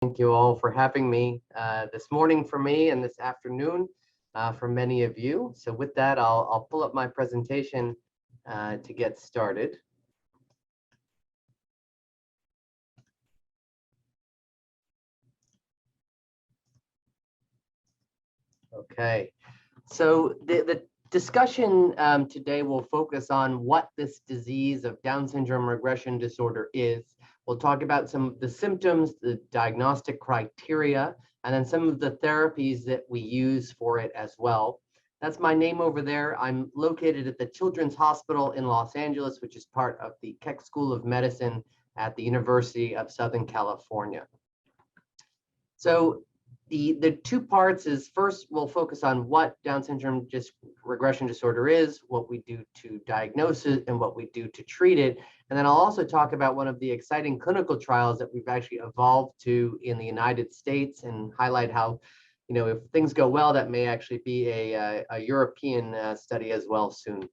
Thank you all for having me this morning for me and this afternoon for many of you. So with that, I'll pull up my presentation to get started. Okay, so the discussion today will focus on what this disease of Down syndrome regression disorder is. We'll talk about some of the symptoms, the diagnostic criteria, and then some of the therapies that we use for it as well. That's my name over there. I'm located at the Children's Hospital in Los Angeles, which is part of the Keck School of Medicine at the University of Southern California. So the two parts is, first, we'll focus on what Down syndrome regression disorder is, what we do to diagnose it, and what we do to treat it. And then I'll also talk about one of the exciting clinical trials that we've actually evolved to in the United States and highlight how, if things go well, that may actually be a European study as well soon.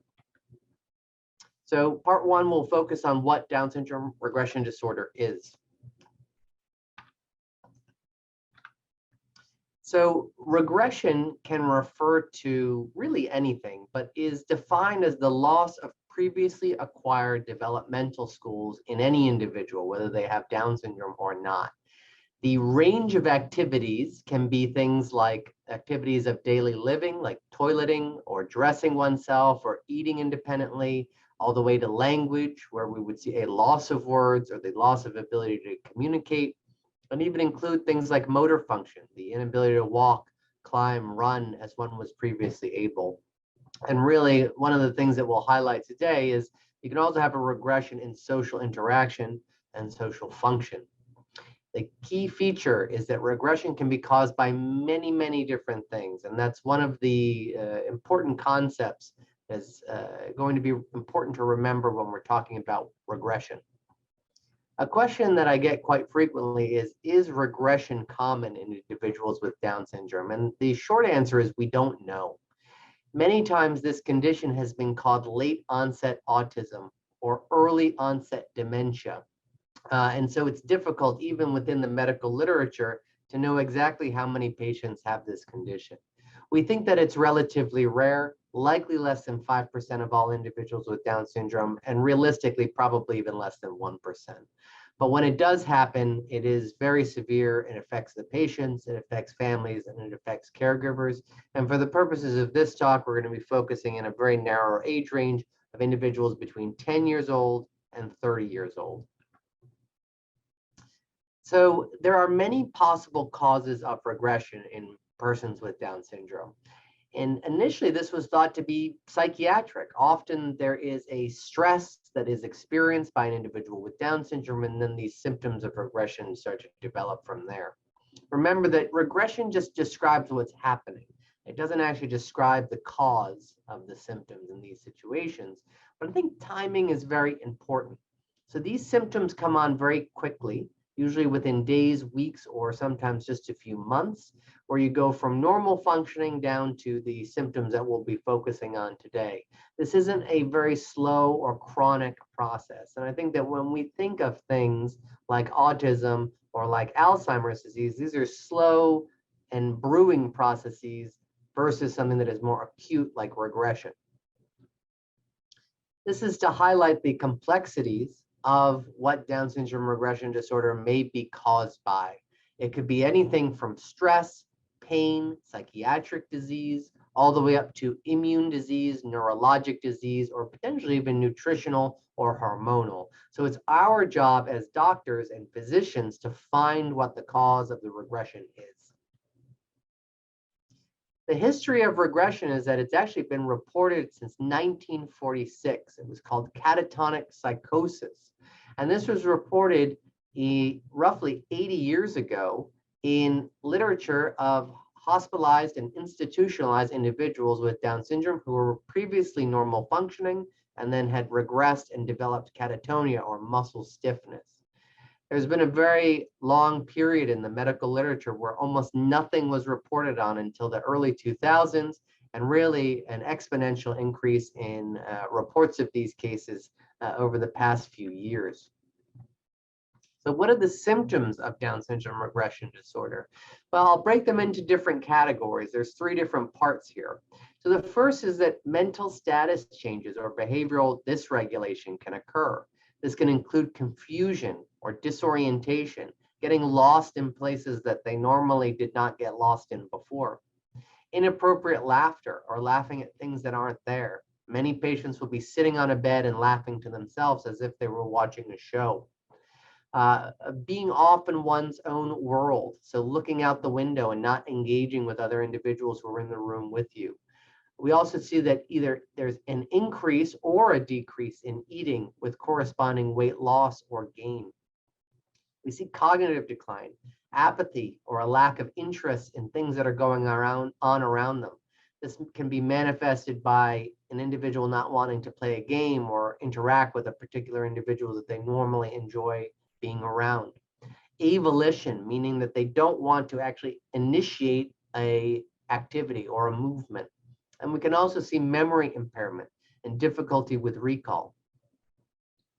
So part one will focus on what Down syndrome regression disorder is. So regression can refer to really anything, but is defined as the loss of previously acquired developmental skills in any individual, whether they have Down syndrome or not. The range of activities can be things like activities of daily living, like toileting or dressing oneself or eating independently, all the way to language, where we would see a loss of words or the loss of ability to communicate, and even include things like motor function, the inability to walk, climb, run as one was previously able. And really, one of the things that we'll highlight today is you can also have a regression in social interaction and social function. The key feature is that regression can be caused by many, many different things. And that's one of the important concepts that's going to be important to remember when we're talking about regression. A question that I get quite frequently is regression common in individuals with Down syndrome? And the short answer is we don't know. Many times this condition has been called late onset autism or early onset dementia. And so it's difficult, even within the medical literature, to know exactly how many patients have this condition. We think that it's relatively rare, likely less than 5% of all individuals with Down syndrome, and realistically, probably even less than 1%. But when it does happen, it is very severe. It affects the patients, it affects families, and it affects caregivers. And for the purposes of this talk, we're going to be focusing in a very narrow age range of individuals between 10 years old and 30 years old. So there are many possible causes of regression in persons with Down syndrome. And initially, this was thought to be psychiatric. Often there is a stress that is experienced by an individual with Down syndrome, and then these symptoms of regression start to develop from there. Remember that regression just describes what's happening. It doesn't actually describe the cause of the symptoms in these situations, but I think timing is very important. So these symptoms come on very quickly, usually within days, weeks, or sometimes just a few months, where you go from normal functioning down to the symptoms that we'll be focusing on today. This isn't a very slow or chronic process. And I think that when we think of things like autism or like Alzheimer's disease, these are slow and brewing processes versus something that is more acute like regression. This is to highlight the complexities of what Down syndrome regression disorder may be caused by. It could be anything from stress, pain, psychiatric disease, all the way up to immune disease, neurologic disease, or potentially even nutritional or hormonal. So it's our job as doctors and physicians to find what the cause of the regression is. The history of regression is that it's actually been reported since 1946. It was called catatonic psychosis. And this was reported roughly 80 years ago in literature of hospitalized and institutionalized individuals with Down syndrome who were previously normal functioning and then had regressed and developed catatonia or muscle stiffness. There's been a very long period in the medical literature where almost nothing was reported on until the early 2000s, and really an exponential increase in reports of these cases over the past few years. So what are the symptoms of Down syndrome regression disorder? Well, I'll break them into different categories. There's three different parts here. So the first is that mental status changes or behavioral dysregulation can occur. This can include confusion or disorientation, getting lost in places that they normally did not get lost in before. Inappropriate laughter or laughing at things that aren't there. Many patients will be sitting on a bed and laughing to themselves as if they were watching a show. Being off in one's own world, so looking out the window and not engaging with other individuals who are in the room with you. We also see that either there's an increase or a decrease in eating with corresponding weight loss or gain. We see cognitive decline, apathy, or a lack of interest in things that are going on around them. This can be manifested by an individual not wanting to play a game or interact with a particular individual that they normally enjoy being around. Avolition, meaning that they don't want to actually initiate a activity or a movement. And we can also see memory impairment and difficulty with recall.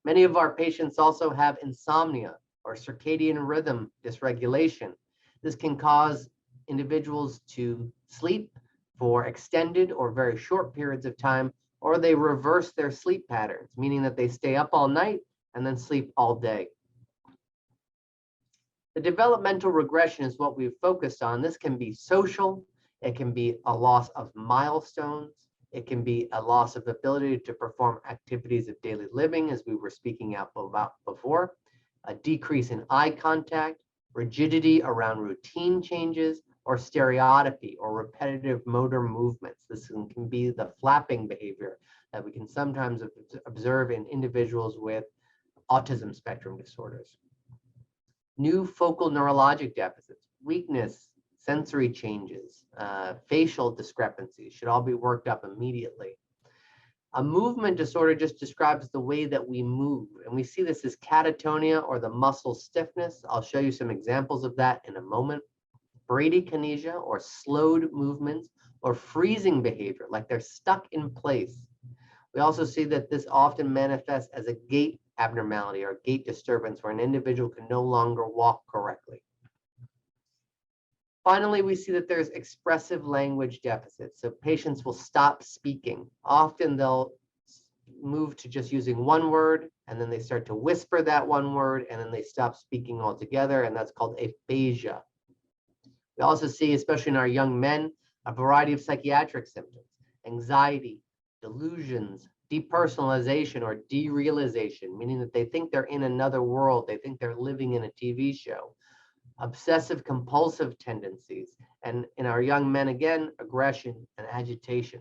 Many of our patients also have insomnia or circadian rhythm dysregulation. This can cause individuals to sleep for extended or very short periods of time, or they reverse their sleep patterns, meaning that they stay up all night and then sleep all day. The developmental regression is what we've focused on. This can be social, it can be a loss of milestones, it can be a loss of ability to perform activities of daily living, as we were speaking about before, a decrease in eye contact, rigidity around routine changes, or stereotypy or repetitive motor movements. This can be the flapping behavior that we can sometimes observe in individuals with autism spectrum disorders. New focal neurologic deficits, weakness, sensory changes, facial discrepancies should all be worked up immediately. A movement disorder just describes the way that we move, and we see this as catatonia or the muscle stiffness. I'll show you some examples of that in a moment. Bradykinesia or slowed movements or freezing behavior, like they're stuck in place. We also see that this often manifests as a gait abnormality or gait disturbance where an individual can no longer walk correctly. Finally, we see that there's expressive language deficits. So patients will stop speaking. Often they'll move to just using one word, and then they start to whisper that one word, and then they stop speaking altogether, and that's called aphasia. We also see, especially in our young men, a variety of psychiatric symptoms, anxiety, delusions, depersonalization or derealization, meaning that they think they're in another world, they think they're living in a TV show, obsessive compulsive tendencies, and in our young men, again, aggression and agitation.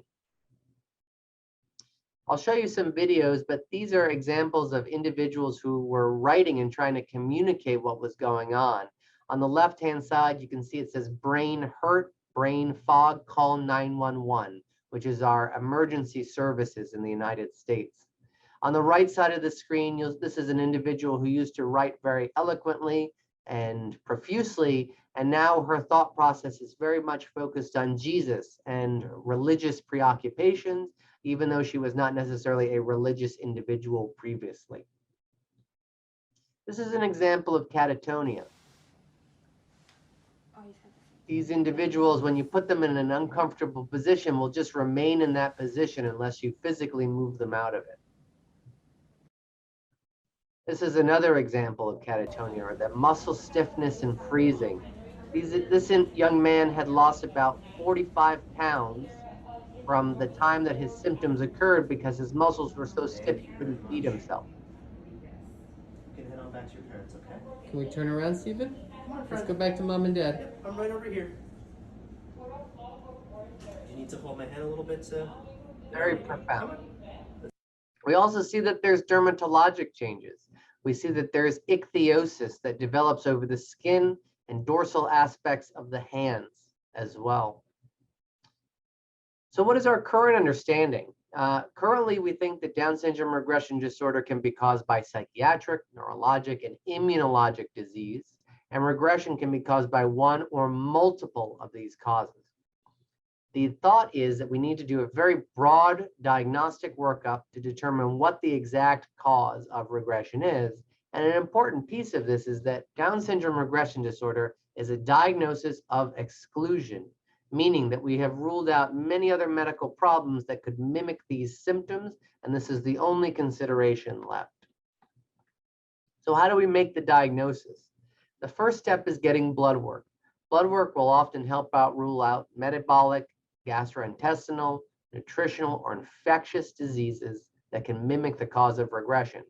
I'll show you some videos, but these are examples of individuals who were writing and trying to communicate what was going on. On the left-hand side, you can see it says brain hurt, brain fog, call 911, which is our emergency services in the United States. On the right side of the screen, this is an individual who used to write very eloquently and profusely, and now her thought process is very much focused on Jesus and religious preoccupations, even though she was not necessarily a religious individual previously. This is an example of catatonia. These individuals, when you put them in an uncomfortable position, will just remain in that position unless you physically move them out of it. This is another example of catatonia, or that muscle stiffness and freezing. This young man had lost about 45 pounds from the time that his symptoms occurred because his muscles were so stiff he couldn't feed himself. You can head on back to your parents, okay? Can we turn around, Stephen? Come on, Let's friend. go back to mom and dad. Yep, I'm right over here. You need to hold my hand a little bit to... Very profound. Come on. We also see that there's dermatologic changes. We see that there's ichthyosis that develops over the skin and dorsal aspects of the hands as well. So what is our current understanding? Currently, we think that Down syndrome regression disorder can be caused by psychiatric, neurologic, and immunologic disease, and regression can be caused by one or multiple of these causes. The thought is that we need to do a very broad diagnostic workup to determine what the exact cause of regression is, And an important piece of this is that Down syndrome regression disorder is a diagnosis of exclusion, meaning that we have ruled out many other medical problems that could mimic these symptoms, and this is the only consideration left. So how do we make the diagnosis? The first step is getting blood work. Blood work will often help rule out metabolic, gastrointestinal, nutritional, or infectious diseases that can mimic the cause of regression.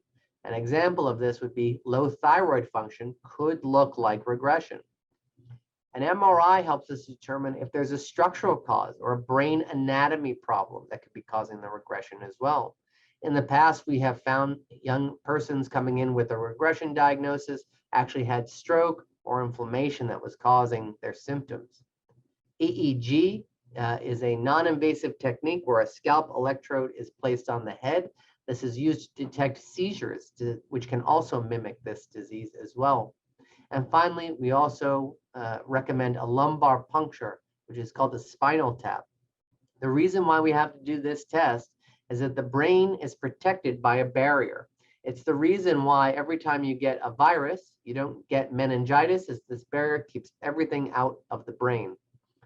An example of this would be low thyroid function could look like regression. An MRI helps us determine if there's a structural cause or a brain anatomy problem that could be causing the regression as well. In the past, we have found young persons coming in with a regression diagnosis actually had stroke or inflammation that was causing their symptoms. EEG is a non-invasive technique where a scalp electrode is placed on the head. This is used to detect seizures, which can also mimic this disease as well. And finally, we also recommend a lumbar puncture, which is called a spinal tap. The reason why we have to do this test is that the brain is protected by a barrier. It's the reason why every time you get a virus, you don't get meningitis, as this barrier keeps everything out of the brain.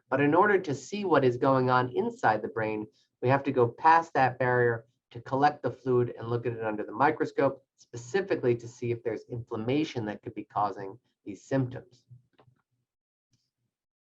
But in order to see what is going on inside the brain, we have to go past that barrier to collect the fluid and look at it under the microscope, specifically to see if there's inflammation that could be causing these symptoms.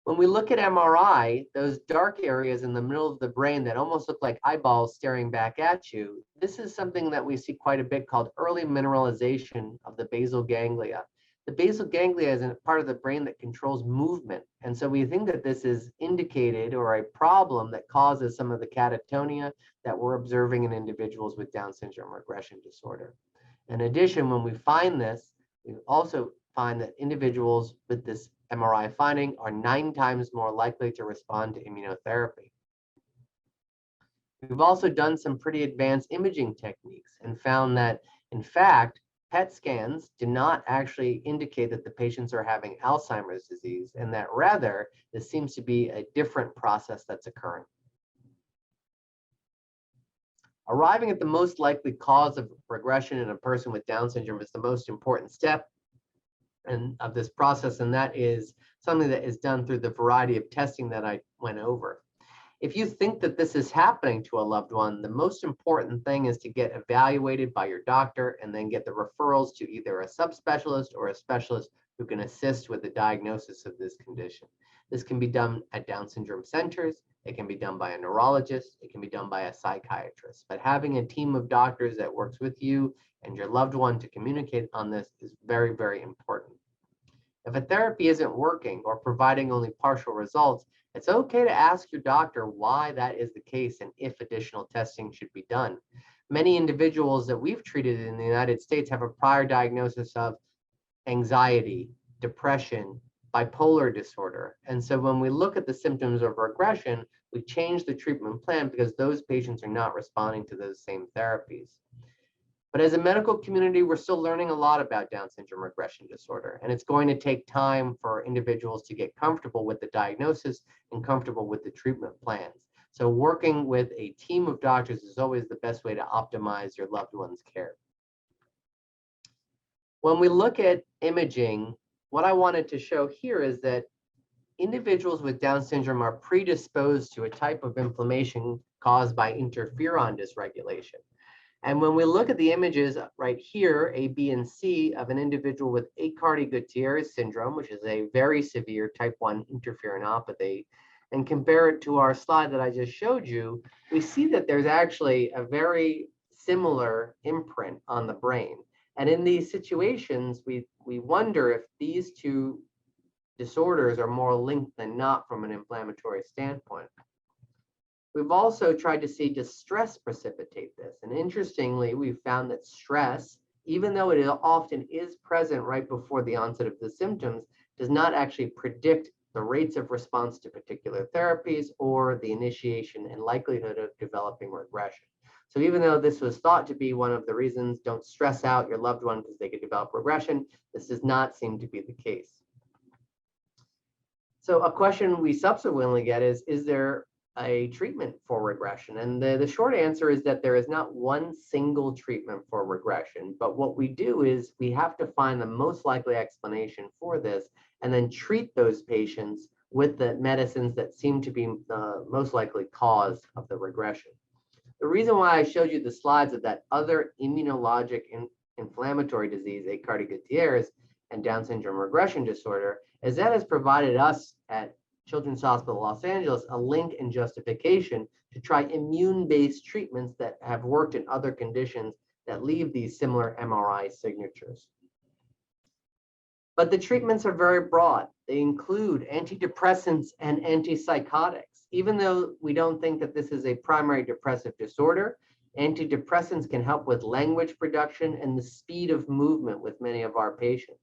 When we look at MRI, those dark areas in the middle of the brain that almost look like eyeballs staring back at you, this is something that we see quite a bit called early mineralization of the basal ganglia. The basal ganglia is a part of the brain that controls movement. And so we think that this is indicated or a problem that causes some of the catatonia that we're observing in individuals with Down syndrome regression disorder. In addition, when we find this, we also find that individuals with this MRI finding are 9 times more likely to respond to immunotherapy. We've also done some pretty advanced imaging techniques and found that, in fact, PET scans do not actually indicate that the patients are having Alzheimer's disease, and that rather, this seems to be a different process that's occurring. Arriving at the most likely cause of regression in a person with Down syndrome is the most important step of this process, and that is something that is done through the variety of testing that I went over. If you think that this is happening to a loved one, the most important thing is to get evaluated by your doctor and then get the referrals to either a subspecialist or a specialist who can assist with the diagnosis of this condition. This can be done at Down syndrome centers, it can be done by a neurologist, it can be done by a psychiatrist. But having a team of doctors that works with you and your loved one to communicate on this is very, very important. If a therapy isn't working or providing only partial results, it's okay to ask your doctor why that is the case and if additional testing should be done. Many individuals that we've treated in the United States have a prior diagnosis of anxiety, depression, bipolar disorder. And so when we look at the symptoms of regression, we change the treatment plan because those patients are not responding to those same therapies. But as a medical community, we're still learning a lot about Down syndrome regression disorder, and it's going to take time for individuals to get comfortable with the diagnosis and comfortable with the treatment plans. So working with a team of doctors is always the best way to optimize your loved one's care. When we look at imaging, what I wanted to show here is that individuals with Down syndrome are predisposed to a type of inflammation caused by interferon dysregulation. And when we look at the images right here, A, B, and C, of an individual with Aicardi-Goutieres syndrome, which is a very severe type 1 interferonopathy, and compare it to our slide that I just showed you, we see that there's actually a very similar imprint on the brain. And in these situations, we wonder if these two disorders are more linked than not from an inflammatory standpoint. We've also tried to see, does stress precipitate this? And interestingly, we found that stress, even though it often is present right before the onset of the symptoms, does not actually predict the rates of response to particular therapies or the initiation and likelihood of developing regression. So even though this was thought to be one of the reasons, don't stress out your loved one because they could develop regression, this does not seem to be the case. So a question we subsequently get is there a treatment for regression? And the short answer is that there is not one single treatment for regression, but what we do is we have to find the most likely explanation for this and then treat those patients with the medicines that seem to be the most likely cause of the regression. The reason why I showed you the slides of that other immunologic inflammatory disease, Aicardi-Goutieres, and Down syndrome regression disorder, is that has provided us at Children's Hospital Los Angeles a link and justification to try immune-based treatments that have worked in other conditions that leave these similar MRI signatures. But the treatments are very broad. They include antidepressants and antipsychotics. Even though we don't think that this is a primary depressive disorder, antidepressants can help with language production and the speed of movement with many of our patients.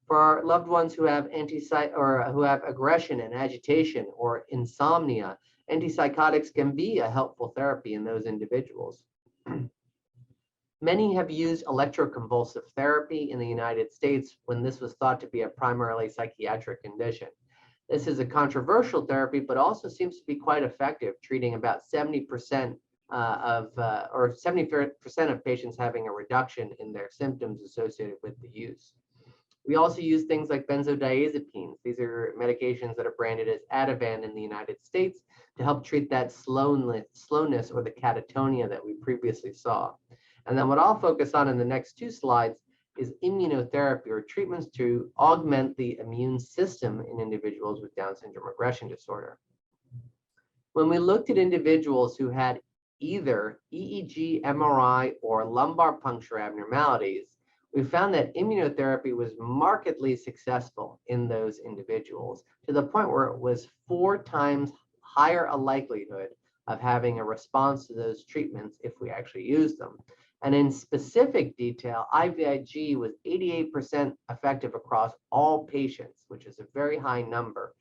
For our loved ones who have who have aggression and agitation or insomnia, antipsychotics can be a helpful therapy in those individuals. Many have used electroconvulsive therapy in the United States when this was thought to be a primarily psychiatric condition. This is a controversial therapy, but also seems to be quite effective, treating about 70% or 70% of patients having a reduction in their symptoms associated with the use. We also use things like benzodiazepines. These are medications that are branded as Ativan in the United States to help treat that slowness or the catatonia that we previously saw. And then what I'll focus on in the next two slides is immunotherapy, or treatments to augment the immune system in individuals with Down syndrome regression disorder. When we looked at individuals who had either EEG, MRI, or lumbar puncture abnormalities, we found that immunotherapy was markedly successful in those individuals, to the point where it was 4 times higher a likelihood of having a response to those treatments if we actually use them. And in specific detail, IVIG was 88% effective across all patients, which is a very high number.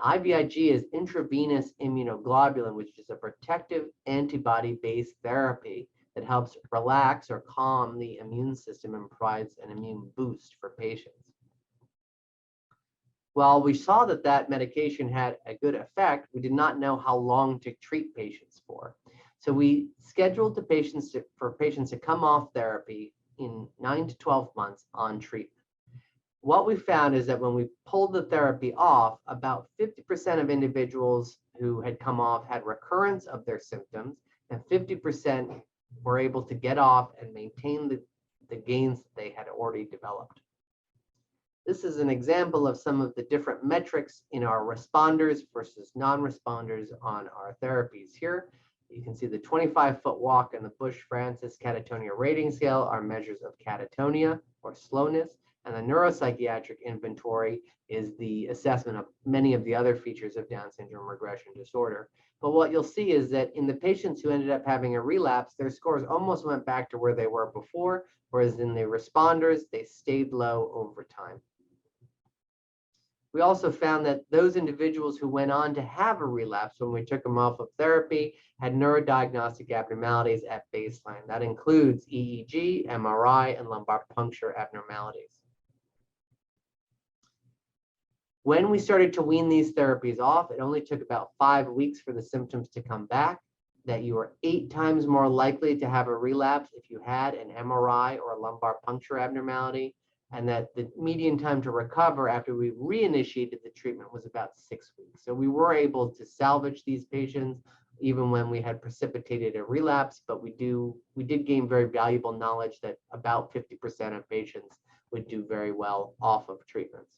IVIG is intravenous immunoglobulin, which is a protective antibody-based therapy that helps relax or calm the immune system and provides an immune boost for patients. While we saw that that medication had a good effect, we did not know how long to treat patients for. So we scheduled for patients to come off therapy in 9 to 12 months on treatment. What we found is that when we pulled the therapy off, about 50% of individuals who had come off had recurrence of their symptoms, and 50% were able to get off and maintain the gains that they had already developed. This is an example of some of the different metrics in our responders versus non-responders on our therapies here. You can see the 25-foot walk and the Bush-Francis catatonia rating scale are measures of catatonia or slowness, and the neuropsychiatric inventory is the assessment of many of the other features of Down syndrome regression disorder. But what you'll see is that in the patients who ended up having a relapse, their scores almost went back to where they were before, whereas in the responders, they stayed low over time. We also found that those individuals who went on to have a relapse when we took them off of therapy had neurodiagnostic abnormalities at baseline. That includes EEG, MRI, and lumbar puncture abnormalities. When we started to wean these therapies off, it only took about 5 weeks for the symptoms to come back, that you were 8 times more likely to have a relapse if you had an MRI or a lumbar puncture abnormality, and that the median time to recover after we reinitiated the treatment was about 6 weeks. So we were able to salvage these patients even when we had precipitated a relapse, but we did gain very valuable knowledge that about 50% of patients would do very well off of treatments.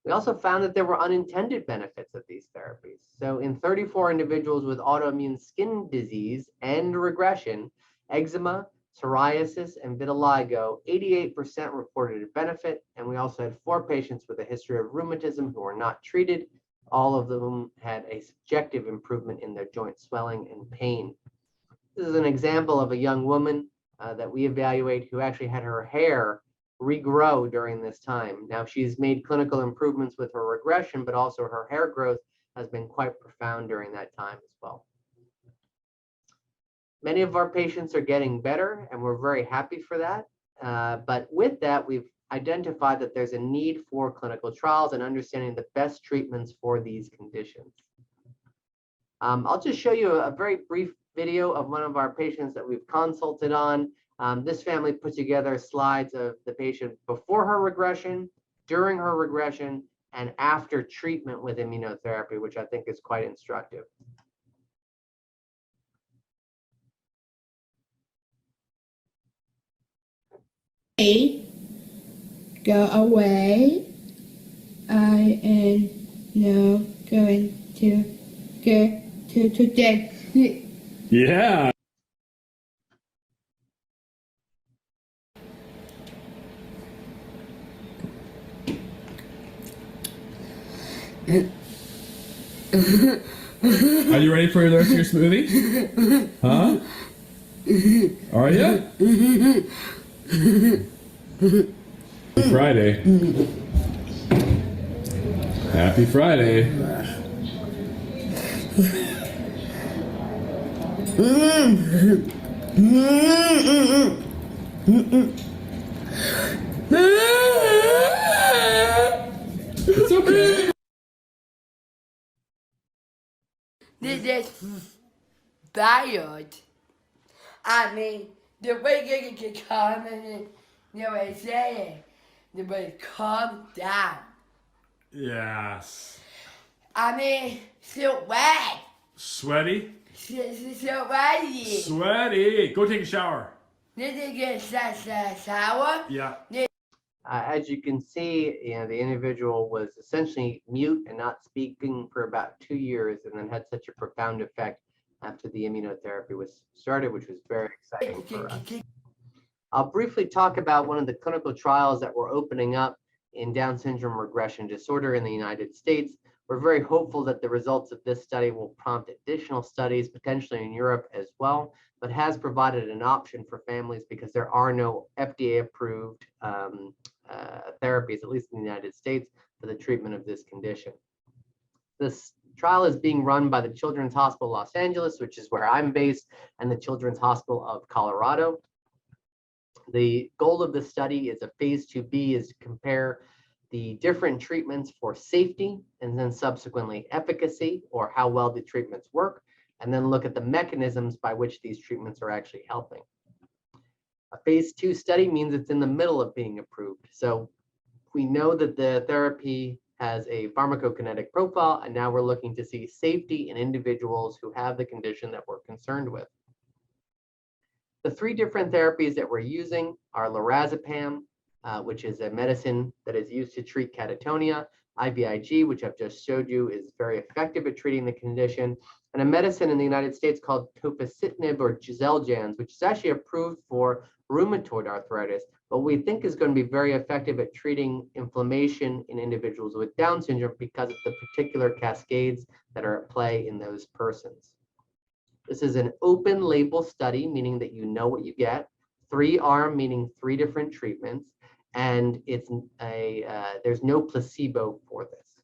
We also found that there were unintended benefits of these therapies. So in 34 individuals with autoimmune skin disease and regression, eczema, psoriasis, and vitiligo, 88% reported a benefit, and we also had 4 patients with a history of rheumatism who were not treated. All of them had a subjective improvement in their joint swelling and pain. This is an example of a young woman that we evaluate who actually had her hair regrow during this time. Now, she's made clinical improvements with her regression, but also her hair growth has been quite profound during that time as well. Many of our patients are getting better, and we're very happy for that. But with that, we've identified that there's a need for clinical trials and understanding the best treatments for these conditions. I'll just show you a very brief video of one of our patients that we've consulted on. This family put together slides of the patient before her regression, during her regression, and after treatment with immunotherapy, which I think is quite instructive. Go away. I am now going to go to bed. Yeah. Are you ready for the rest of your smoothie? Huh? Are you? Friday. Happy Friday. It's okay. This is bad. I mean, the way you can calm and the way say it, the way calm down. Yes. I mean, so wet. Sweaty? So wetty. Sweaty. Go take a shower. Did you get shower? Yeah. As you can see, the individual was essentially mute and not speaking for about 2 years, and then had such a profound effect after the immunotherapy was started, which was very exciting for us. I'll briefly talk about one of the clinical trials that we're opening up in Down syndrome regression disorder in the United States. We're very hopeful that the results of this study will prompt additional studies, potentially in Europe as well, but has provided an option for families because there are no FDA-approved therapies, at least in the United States, for the treatment of this condition. This trial is being run by the Children's Hospital Los Angeles, which is where I'm based, and the Children's Hospital of Colorado. The goal of the study is a phase 2B, is to compare the different treatments for safety and then subsequently efficacy, or how well the treatments work, and then look at the mechanisms by which these treatments are actually helping. A phase 2 study means it's in the middle of being approved. So we know that the therapy has a pharmacokinetic profile, and now we're looking to see safety in individuals who have the condition that we're concerned with. The 3 different therapies that we're using are lorazepam, which is a medicine that is used to treat catatonia, IVIG, which I've just showed you is very effective at treating the condition, and a medicine in the United States called tofacitinib or Xeljanz, which is actually approved for rheumatoid arthritis, but we think is going to be very effective at treating inflammation in individuals with Down syndrome because of the particular cascades that are at play in those persons. This is an open label study, meaning that you know what you get, 3-arm, meaning 3 different treatments, and it's there's no placebo for this.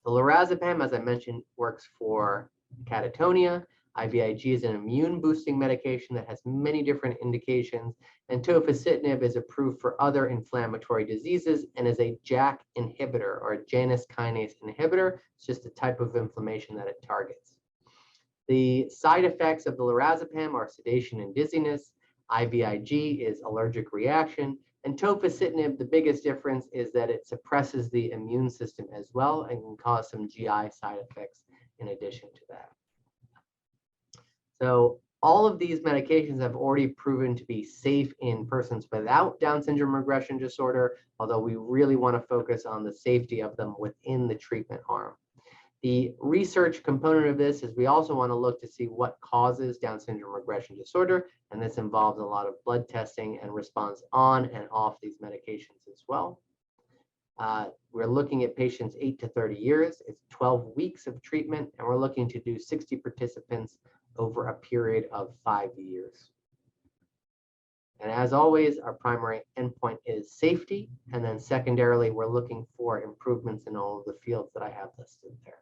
The lorazepam, as I mentioned, works for catatonia. IVIG is an immune boosting medication that has many different indications, and tofacitinib is approved for other inflammatory diseases and is a JAK inhibitor, or a Janus kinase inhibitor. It's just a type of inflammation that it targets. The side effects of the lorazepam are sedation and dizziness. IVIG is allergic reaction, and tofacitinib, the biggest difference is that it suppresses the immune system as well and can cause some GI side effects in addition to that. So all of these medications have already proven to be safe in persons without Down syndrome regression disorder, although we really want to focus on the safety of them within the treatment arm. The research component of this is we also want to look to see what causes Down syndrome regression disorder, and this involves a lot of blood testing and response on and off these medications as well. We're looking at patients 8 to 30 years. It's 12 weeks of treatment, and we're looking to do 60 participants over a period of 5 years. And as always, our primary endpoint is safety, and then secondarily, we're looking for improvements in all of the fields that I have listed there.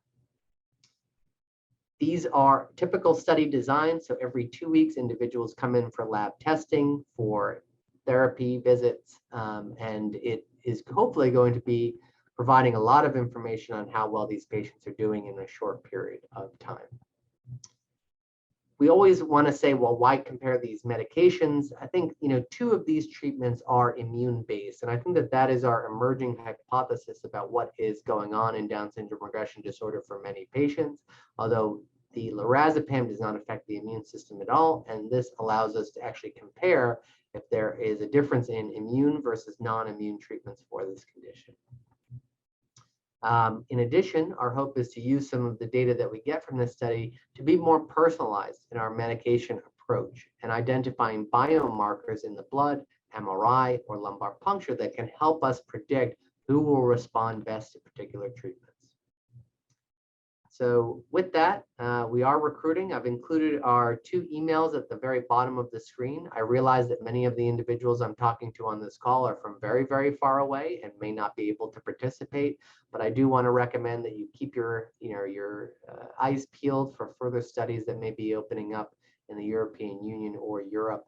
These are typical study designs. So every 2 weeks, individuals come in for lab testing, for therapy visits, and it is hopefully going to be providing a lot of information on how well these patients are doing in a short period of time. We always want to say, well, why compare these medications? I think, two of these treatments are immune-based, and I think that that is our emerging hypothesis about what is going on in Down syndrome regression disorder for many patients, although the lorazepam does not affect the immune system at all, and this allows us to actually compare if there is a difference in immune versus non-immune treatments for this condition. In addition, our hope is to use some of the data that we get from this study to be more personalized in our medication approach and identifying biomarkers in the blood, MRI, or lumbar puncture that can help us predict who will respond best to particular treatments. So with that, we are recruiting. I've included our 2 emails at the very bottom of the screen. I realize that many of the individuals I'm talking to on this call are from very, very far away and may not be able to participate, but I do want to recommend that you keep your eyes peeled for further studies that may be opening up in the European Union or Europe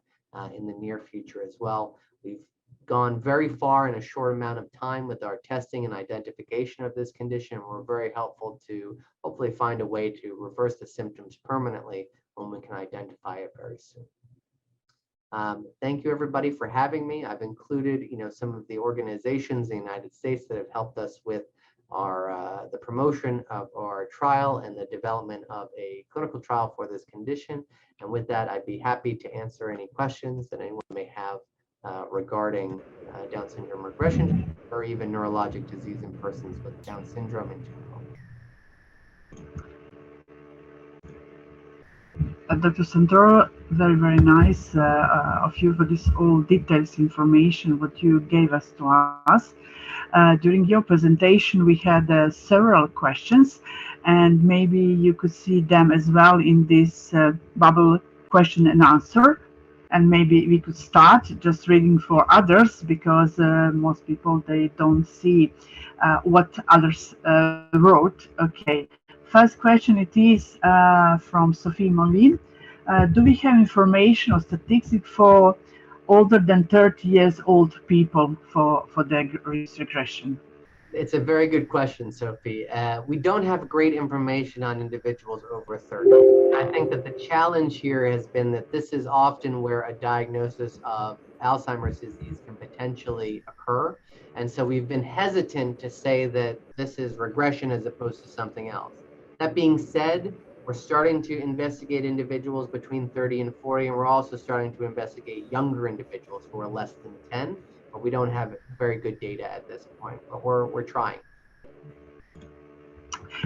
in the near future as well. We've gone very far in a short amount of time with our testing and identification of this condition. We're very helpful to hopefully find a way to reverse the symptoms permanently when we can identify it very soon. Thank you everybody for having me. I've included some of the organizations in the United States that have helped us with our the promotion of our trial and the development of a clinical trial for this condition. And with that, I'd be happy to answer any questions that anyone may have regarding Down syndrome regression or even neurologic disease in persons with Down syndrome in general. Dr. Santoro, very, very nice of you for this all details information what you gave us to us. During your presentation, we had several questions, and maybe you could see them as well in this bubble question and answer. And maybe we could start just reading for others, because most people, they don't see what others wrote. Okay, first question, it is from Sophie Molin. Do we have information or statistics for older than 30 years old people for the regression? It's a very good question, Sophie. We don't have great information on individuals over 30. I think that the challenge here has been that this is often where a diagnosis of Alzheimer's disease can potentially occur. And so we've been hesitant to say that this is regression as opposed to something else. That being said, we're starting to investigate individuals between 30 and 40, and we're also starting to investigate younger individuals who are less than 10. But we don't have very good data at this point, but we're trying.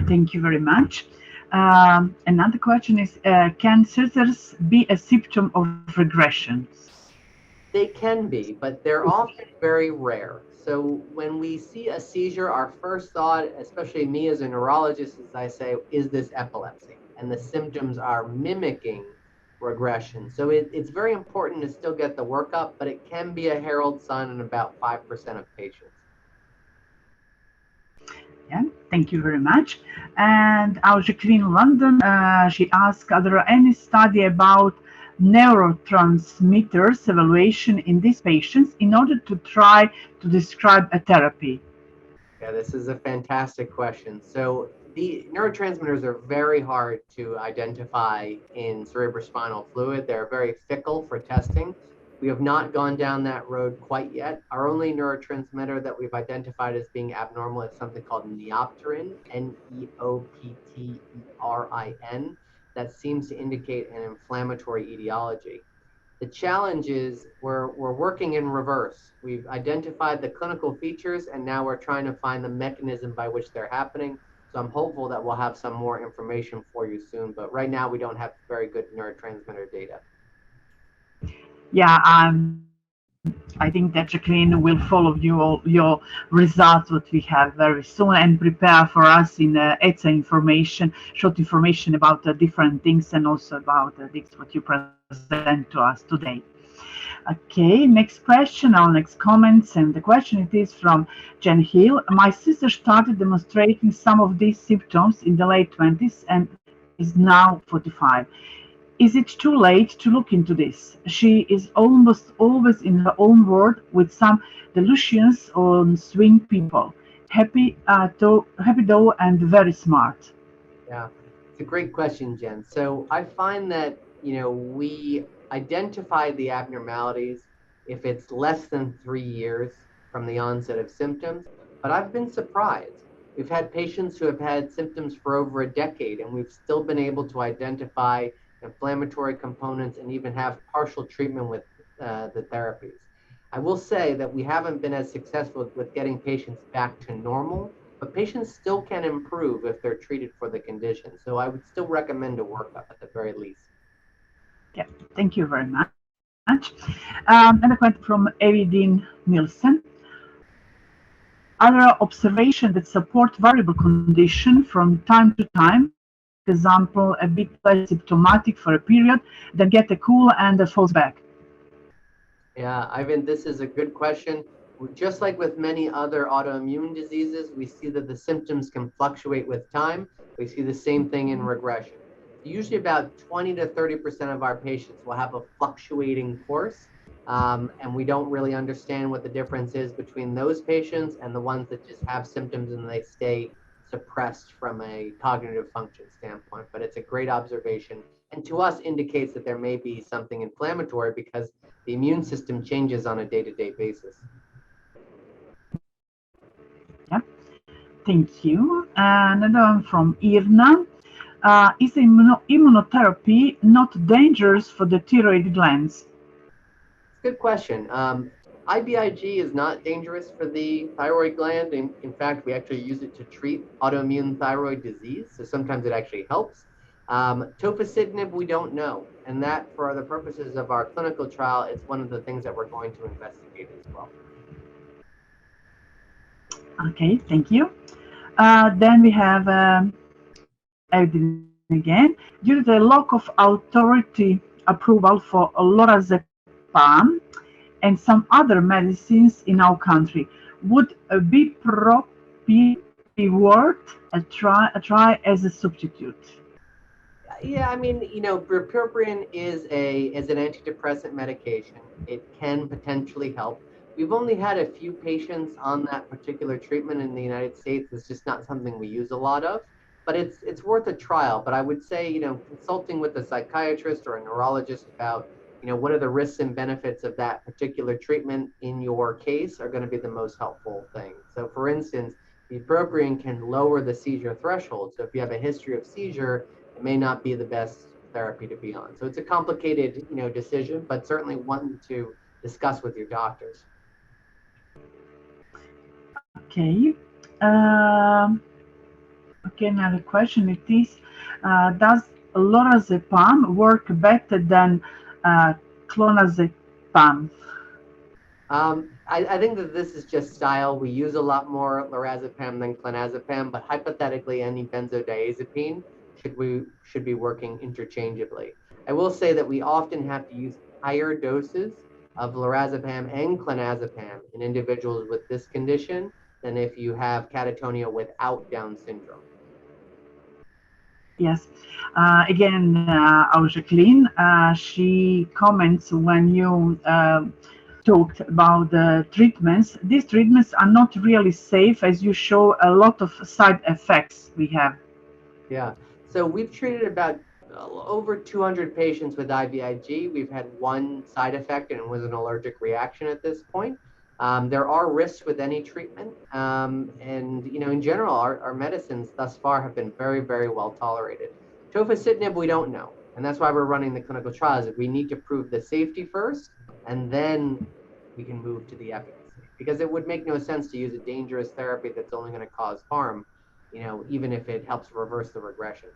Thank you very much. Another question is, can seizures be a symptom of regression? They can be, but they're often very rare. So when we see a seizure, our first thought, especially me as a neurologist, is I say, is this epilepsy? And the symptoms are mimicking regression. So it's very important to still get the workup, but it can be a herald sign in about 5% of patients. Yeah, thank you very much. And our Jacqueline in London, she asked, are there any study about neurotransmitters evaluation in these patients in order to try to describe a therapy? Yeah, this is a fantastic question. So the neurotransmitters are very hard to identify in cerebrospinal fluid. They're very fickle for testing. We have not gone down that road quite yet. Our only neurotransmitter that we've identified as being abnormal is something called neopterin, Neopterin, that seems to indicate an inflammatory etiology. The challenge is we're working in reverse. We've identified the clinical features, and now we're trying to find the mechanism by which they're happening. So I'm hopeful that we'll have some more information for you soon, but right now we don't have very good neurotransmitter data. Yeah, I think that Jacqueline will follow your results what we have very soon and prepare for us in ETSA information, short information about different things and also about this what you present to us today. Okay, next question, our next comments, and the question it is from Jen Hill. My sister started demonstrating some of these symptoms in the late 20s and is now 45. Is it too late to look into this? She is almost always in her own world with some delusions on swing people. happy though, and very smart. Yeah, it's a great question, Jen. So I find that, we identify the abnormalities if it's less than 3 years from the onset of symptoms, but I've been surprised. We've had patients who have had symptoms for over a decade, and we've still been able to identify inflammatory components and even have partial treatment with the therapies. I will say that we haven't been as successful with getting patients back to normal, but patients still can improve if they're treated for the condition. So I would still recommend a workup at the very least. Yeah, thank you very much. And a question from Evidin Nielsen. Other observations that support variable condition from time to time, example, a bit less symptomatic for a period, then get a cool and falls back. Yeah, Ivan, this is a good question. Just like with many other autoimmune diseases, we see that the symptoms can fluctuate with time. We see the same thing in regression. Usually about 20 to 30% of our patients will have a fluctuating course. And we don't really understand what the difference is between those patients and the ones that just have symptoms and they stay suppressed from a cognitive function standpoint. But it's a great observation. And to us indicates that there may be something inflammatory because the immune system changes on a day-to-day basis. Yeah, thank you. And another one from Irna. Is immunotherapy not dangerous for the thyroid glands? Good question. IVIG is not dangerous for the thyroid gland. In fact, we actually use it to treat autoimmune thyroid disease. So sometimes it actually helps. Tofacitinib, we don't know. And that, for the purposes of our clinical trial, is one of the things that we're going to investigate as well. Okay, thank you. Then we have again. Due to the lack of authority approval for lorazepam and some other medicines in our country, would a bupropion be worth a try as a substitute? Yeah, I mean, bupropion is an antidepressant medication. It can potentially help. We've only had a few patients on that particular treatment in the United States. It's just not something we use a lot of, but it's worth a trial. But I would say, consulting with a psychiatrist or a neurologist about, what are the risks and benefits of that particular treatment in your case are going to be the most helpful thing. So for instance, bupropion can lower the seizure threshold. So if you have a history of seizure, it may not be the best therapy to be on. So it's a complicated, decision, but certainly one to discuss with your doctors. Okay. Okay, another question. It is, does lorazepam work better than clonazepam? I think that this is just style. We use a lot more lorazepam than clonazepam, but hypothetically, any benzodiazepine should be working interchangeably. I will say that we often have to use higher doses of lorazepam and clonazepam in individuals with this condition than if you have catatonia without Down syndrome. Yes. Again, our Jacqueline, she comments when you talked about the treatments. These treatments are not really safe, as you show a lot of side effects we have. Yeah. So we've treated about over 200 patients with IVIG. We've had one side effect, and it was an allergic reaction at this point. There are risks with any treatment. And, in general, our medicines thus far have been very, very well tolerated. Tofacitinib, we don't know. And that's why we're running the clinical trials. We need to prove the safety first, and then we can move to the efficacy. Because it would make no sense to use a dangerous therapy that's only going to cause harm, even if it helps reverse the regression.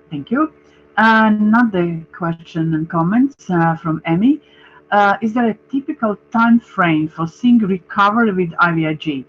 Thank you. Another question and comments from Emmy. Is there a typical time frame for seeing recovery with IVIG?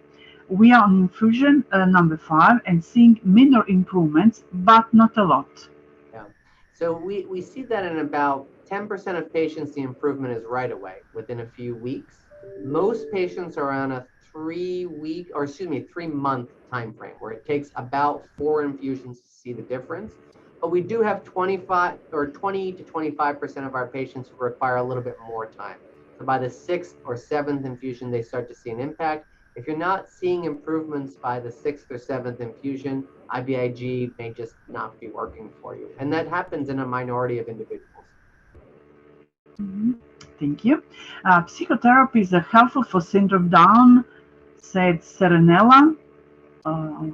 We are on infusion number 5 and seeing minor improvements, but not a lot. Yeah. So we see that in about 10% of patients, the improvement is right away, within a few weeks. Most patients are on a 3-month time frame, where it takes about 4 infusions to see the difference. But we do have 20 to 25% of our patients who require a little bit more time. So by the 6th or 7th infusion, they start to see an impact. If you're not seeing improvements by the sixth or seventh infusion, IVIG may just not be working for you. And that happens in a minority of individuals. Mhm. Thank you. Psychotherapy is helpful for syndrome Down, said Serenella.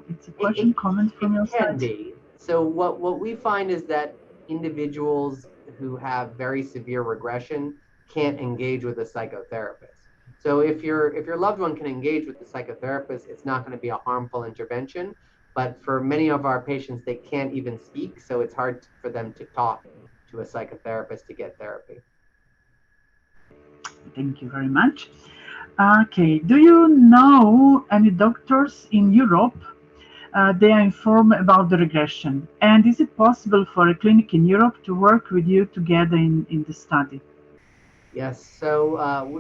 It's a question, comment from your It can side? be. So what we find is that individuals who have very severe regression can't engage with a psychotherapist. So if your loved one can engage with the psychotherapist, it's not going to be a harmful intervention. But for many of our patients, they can't even speak, so it's hard for them to talk to a psychotherapist to get therapy. Thank you very much. Okay, do you know any doctors in Europe? They are informed about the regression. And is it possible for a clinic in Europe to work with you together in the study? Yes, so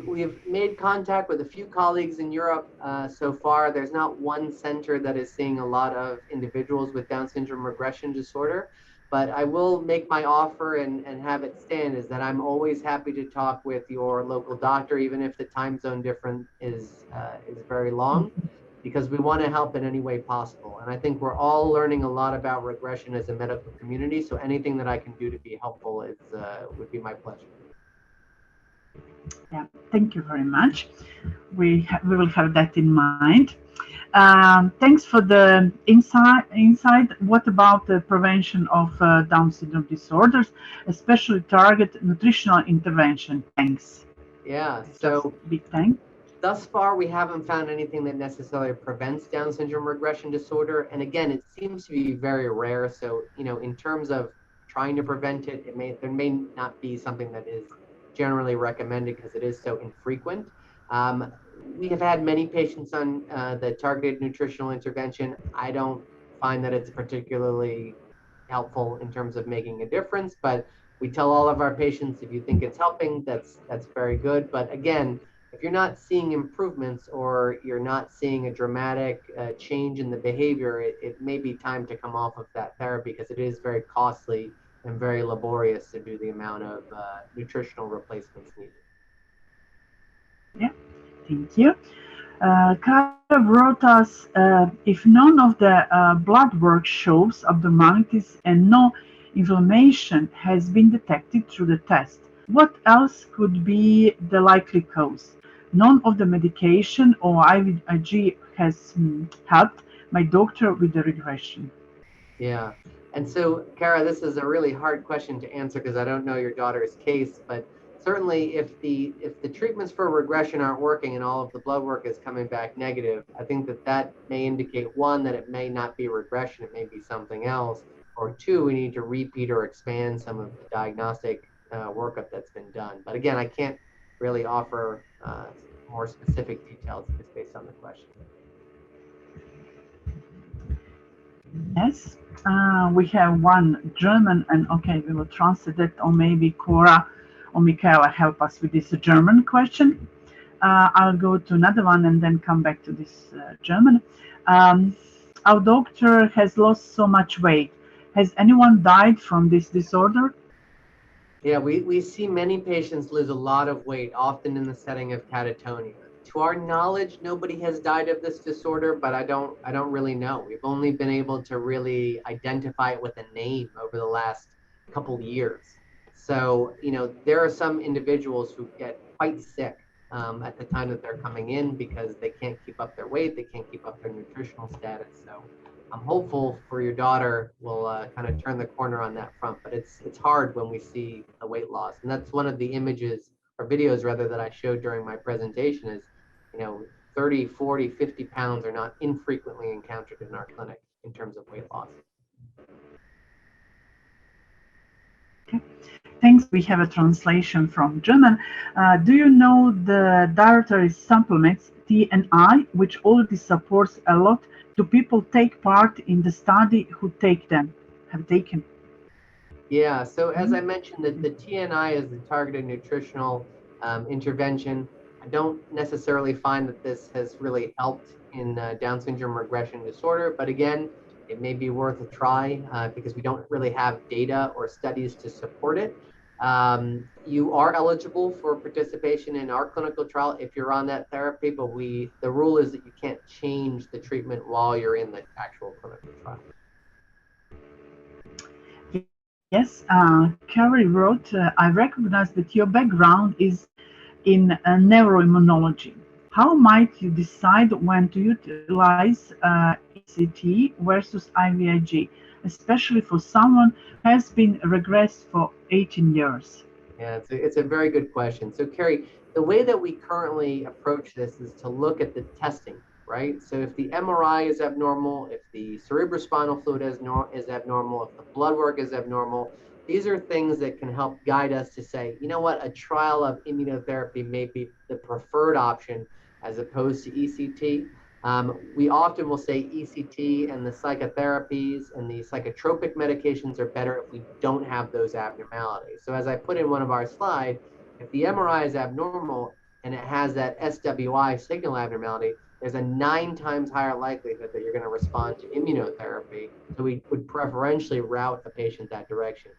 we've made contact with a few colleagues in Europe so far. There's not one center that is seeing a lot of individuals with Down syndrome regression disorder, but I will make my offer and have it stand is that I'm always happy to talk with your local doctor, even if the time zone difference is very long, because we want to help in any way possible. And I think we're all learning a lot about regression as a medical community. So anything that I can do to be helpful would be my pleasure. Yeah, thank you very much. We will have that in mind. Thanks for the insight. What about the prevention of Down syndrome disorders, especially target nutritional intervention? Thanks. Yeah, Just so big thanks. thus far, we haven't found anything that necessarily prevents Down syndrome regression disorder. And again, it seems to be very rare. So, in terms of trying to prevent it, there may not be something that is generally recommended because it is so infrequent. We have had many patients on the targeted nutritional intervention. I don't find that it's particularly helpful in terms of making a difference, but we tell all of our patients if you think it's helping, that's very good. But again, if you're not seeing improvements or you're not seeing a dramatic change in the behavior, it may be time to come off of that therapy because it is very costly and very laborious to do the amount of nutritional replacements needed. Yeah, thank you. Kara wrote us, if none of the blood work shows abnormalities and no inflammation has been detected through the test, what else could be the likely cause? None of the medication or IVIG has helped my doctor with the regression. Yeah. And so, Kara, this is a really hard question to answer because I don't know your daughter's case, but certainly if the treatments for regression aren't working and all of the blood work is coming back negative, I think that may indicate one, that it may not be regression, it may be something else, or two, we need to repeat or expand some of the diagnostic workup that's been done. But again, I can't really offer more specific details just based on the question. Yes, we have one German, and okay, we will translate it, or maybe Cora or Michaela help us with this German question. I'll go to another one and then come back to this German. Our doctor has lost so much weight. Has anyone died from this disorder? Yeah, we see many patients lose a lot of weight, often in the setting of catatonia. To our knowledge, nobody has died of this disorder, but I don't really know. We've only been able to really identify it with a name over the last couple years. So, there are some individuals who get quite sick at the time that they're coming in because they can't keep up their weight, they can't keep up their nutritional status. So I'm hopeful for your daughter will kind of turn the corner on that front, but it's hard when we see the weight loss. And that's one of the images or videos rather that I showed during my presentation is, 30, 40, 50 pounds are not infrequently encountered in our clinic in terms of weight loss. Okay. Thanks. We have a translation from German. Do you know the dietary supplements TNI, which already supports a lot to people take part in the study who have taken? Yeah, so as I mentioned, the TNI is the targeted nutritional intervention. I don't necessarily find that this has really helped in Down syndrome regression disorder, but again, it may be worth a try because we don't really have data or studies to support it. You are eligible for participation in our clinical trial if you're on that therapy, but the rule is that you can't change the treatment while you're in the actual clinical trial. Yes, Carrie wrote, I recognize that your background is in neuroimmunology. How might you decide when to utilize ECT versus IVIG, especially for someone who has been regressed for 18 years? Yeah, it's a very good question. So, Carrie, the way that we currently approach this is to look at the testing, right? So, if the MRI is abnormal, if the cerebrospinal fluid is abnormal, if the blood work is abnormal, these are things that can help guide us to say, you know what, a trial of immunotherapy may be the preferred option as opposed to ECT. We often will say ECT and the psychotherapies and the psychotropic medications are better if we don't have those abnormalities. So as I put in one of our slides, if the MRI is abnormal and it has that SWI signal abnormality, there's a 9 times higher likelihood that you're going to respond to immunotherapy. So we would preferentially route a patient that direction.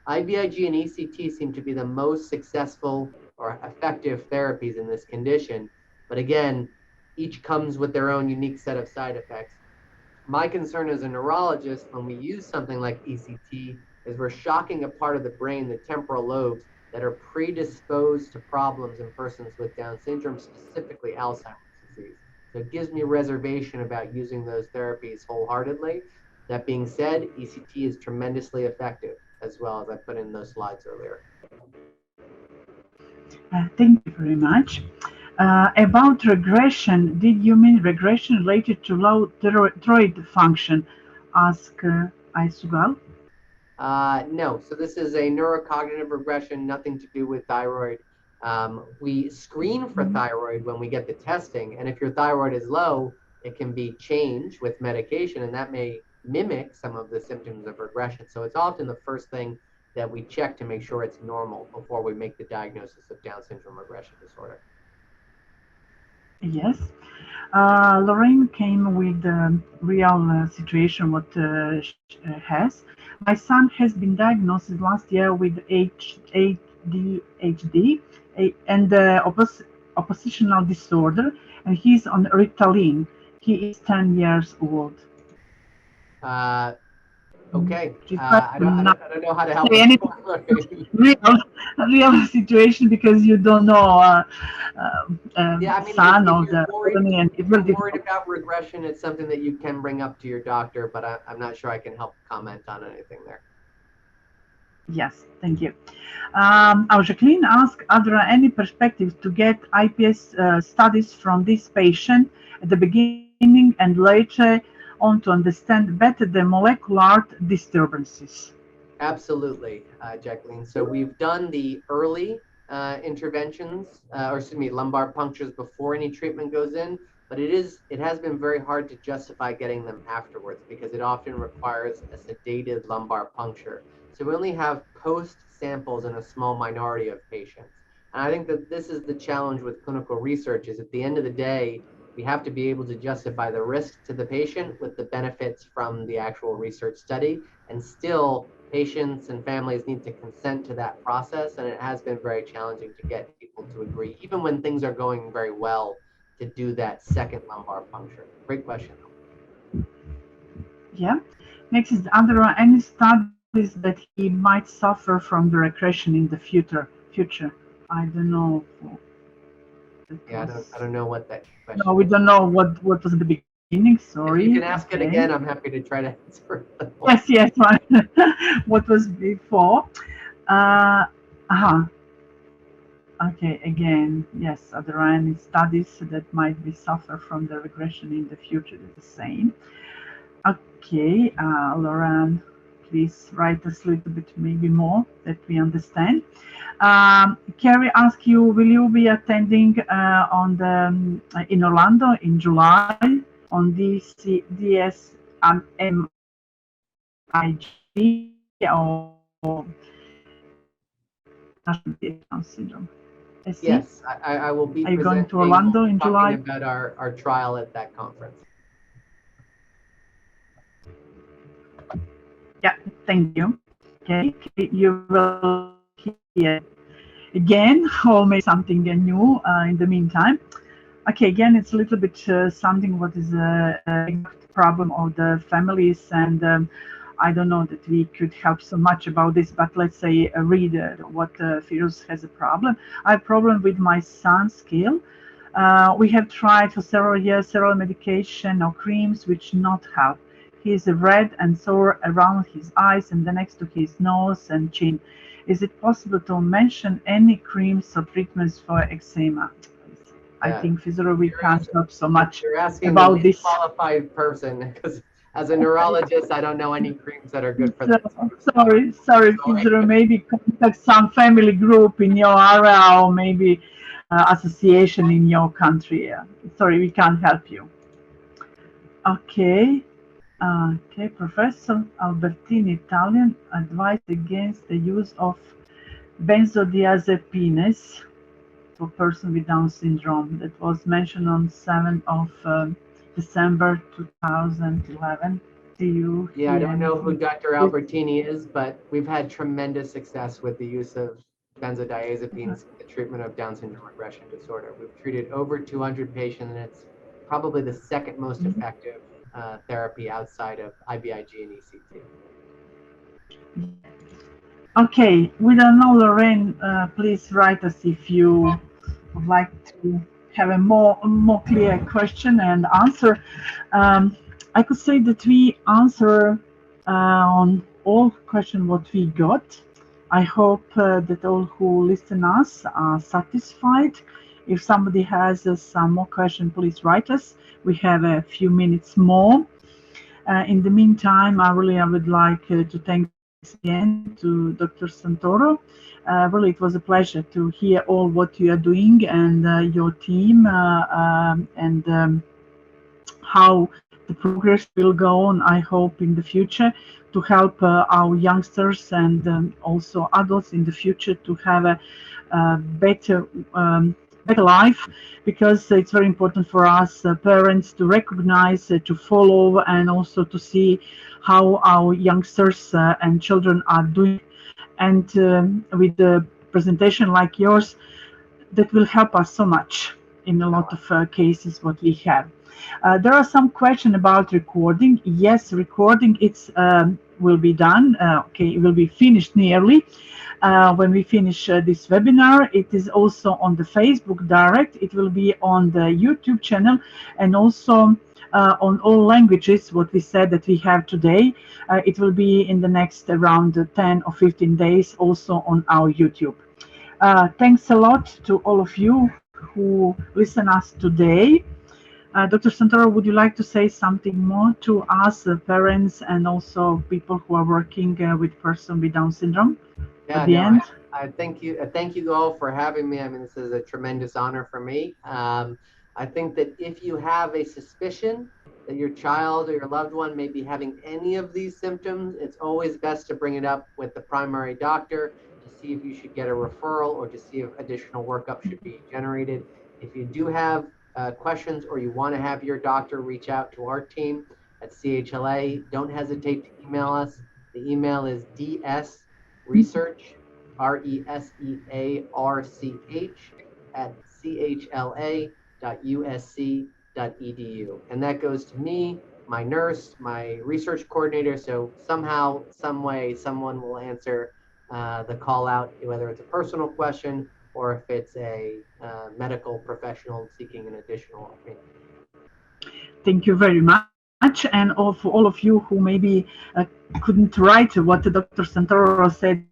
IVIG and ECT seem to be the most successful or effective therapies in this condition. But again, each comes with their own unique set of side effects. My concern as a neurologist when we use something like ECT is we're shocking a part of the brain, the temporal lobes, that are predisposed to problems in persons with Down syndrome, specifically Alzheimer's disease. So it gives me reservation about using those therapies wholeheartedly. That being said, ECT is tremendously effective, as well as I put in those slides earlier. Thank you very much. About regression, did you mean regression related to low thyroid function? Ask Aisugal. No, so this is a neurocognitive regression, nothing to do with thyroid. We screen for thyroid when we get the testing, and if your thyroid is low, it can be changed with medication, and that may mimic some of the symptoms of regression. So it's often the first thing that we check to make sure it's normal before we make the diagnosis of Down syndrome regression disorder. Yes. Lorraine came with the real situation what has. My son has been diagnosed last year with ADHD and oppositional disorder, and he's on Ritalin. He is 10 years old. Okay, I don't know how to help. Real situation because you don't know Yeah, I mean, son if of you're the worried, it will be worried about regression, it's something that you can bring up to your doctor, but I'm not sure I can help comment on anything there. Yes, thank you. Jacqueline asked, are there any perspectives to get IPS studies from this patient at the beginning and later on to understand better the molecular disturbances? Absolutely, Jacqueline. So we've done the early interventions, or excuse me, lumbar punctures before any treatment goes in, but it has been very hard to justify getting them afterwards because it often requires a sedated lumbar puncture. So we only have post samples in a small minority of patients. And I think that this is the challenge with clinical research is at the end of the day, we have to be able to justify the risk to the patient with the benefits from the actual research study. And still, patients and families need to consent to that process. And it has been very challenging to get people to agree, even when things are going very well, to do that second lumbar puncture. Great question. Yeah. Next is, are there any studies that he might suffer from the regression in the future? I don't know. Yeah, I don't know what that question No, we is. don't know what was the beginning. Sorry. If you can ask it again, I'm happy to try to answer it. Yes, right. What was before? Okay, again, yes, are there any studies that might be suffer from the regression in the future? The same. Okay, Lauren, please write us a little bit maybe more that we understand. Carrie asked you, will you be attending in Orlando in July on DSRD or Down syndrome? Yes, I will be Are you going to presenting, Orlando in July? talking about our trial at that conference. Yeah, thank you. Okay, you will again, or maybe something new in the meantime. Okay, again, it's a little bit something what is a exact problem of the families, and I don't know that we could help so much about this, but let's say read what Firuz has a problem. I have problem with my son's scale. We have tried for several years several medication or creams which not help. He is red and sore around his eyes and the next to his nose and chin. Is it possible to mention any creams or treatments for eczema? I Yeah. think physio we can't help so much You're asking about the this. qualified person because as a neurologist, I don't know any creams that are good for that. Sorry, physio, maybe contact some family group in your area or maybe association in your country. Sorry, we can't help you. Okay. Okay, Professor Albertini, Italian, advised against the use of benzodiazepines for person with Down syndrome. That was mentioned on 7th of December 2011. Do you Yeah, I hear don't know who anything? Dr. Albertini is, but we've had tremendous success with the use of benzodiazepines in the treatment of Down syndrome regression disorder. We've treated over 200 patients, and it's probably the second most effective therapy outside of IVIG and ECT. Okay, we don't know, Lorraine. Please write us if you would like to have a more clear question and answer. I could say that we answer on all questions what we got. I hope that all who listen us are satisfied. If somebody has some more question, please write us. We have a few minutes more. In the meantime, I would like to thank again to Dr. Santoro. Really, it was a pleasure to hear all what you are doing and your team and how the progress will go on, I hope, in the future to help our youngsters and also adults in the future to have a better life, because it's very important for us parents to recognize, to follow, and also to see how our youngsters and children are doing. And with the presentation like yours, that will help us so much in a lot of cases what we have. There are some questions about recording. Yes, recording it's will be done. Okay, it will be finished nearly. When we finish this webinar, it is also on the Facebook Direct. It will be on the YouTube channel and also on all languages, what we said that we have today. It will be in the next around 10 or 15 days also on our YouTube. Thanks a lot to all of you who listen us today. Dr. Santoro, would you like to say something more to us, parents, and also people who are working with person with Down syndrome? Yeah, at the end? I thank you. Thank you all for having me. I mean, this is a tremendous honor for me. I think that if you have a suspicion that your child or your loved one may be having any of these symptoms, it's always best to bring it up with the primary doctor to see if you should get a referral or to see if additional workup should be generated. If you do have questions or you want to have your doctor reach out to our team at CHLA, don't hesitate to email us. The email is dsresearch, research at chla.usc.edu. And that goes to me, my nurse, my research coordinator. So somehow, some way, someone will answer the call out, whether it's a personal question or if it's a medical professional seeking an additional opinion. Thank you very much. And for all of you who maybe couldn't write what Dr. Santoro said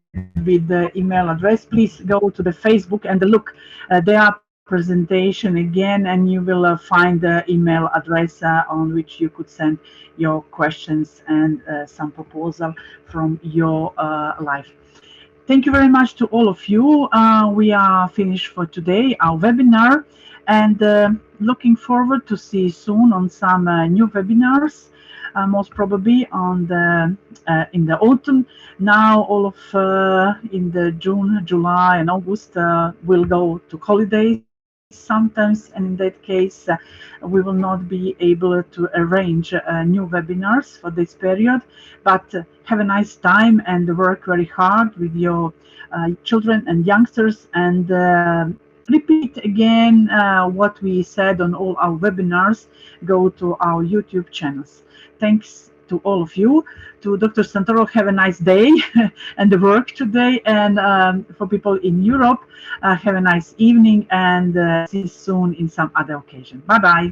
with the email address, please go to the Facebook and look their presentation again, and you will find the email address on which you could send your questions and some proposal from your life. Thank you very much to all of you. We are finished for today, our webinar, and looking forward to see you soon on some new webinars, most probably on the in the autumn. Now all of in the June, July, and August will go to holidays. sometimes, and in that case, we will not be able to arrange new webinars for this period. But have a nice time and work very hard with your children and youngsters, and repeat again what we said on all our webinars. Go to our YouTube channels. Thanks to all of you. To Dr. Santoro, have a nice day and the work today. And for people in Europe, have a nice evening, and see you soon in some other occasion. Bye-bye.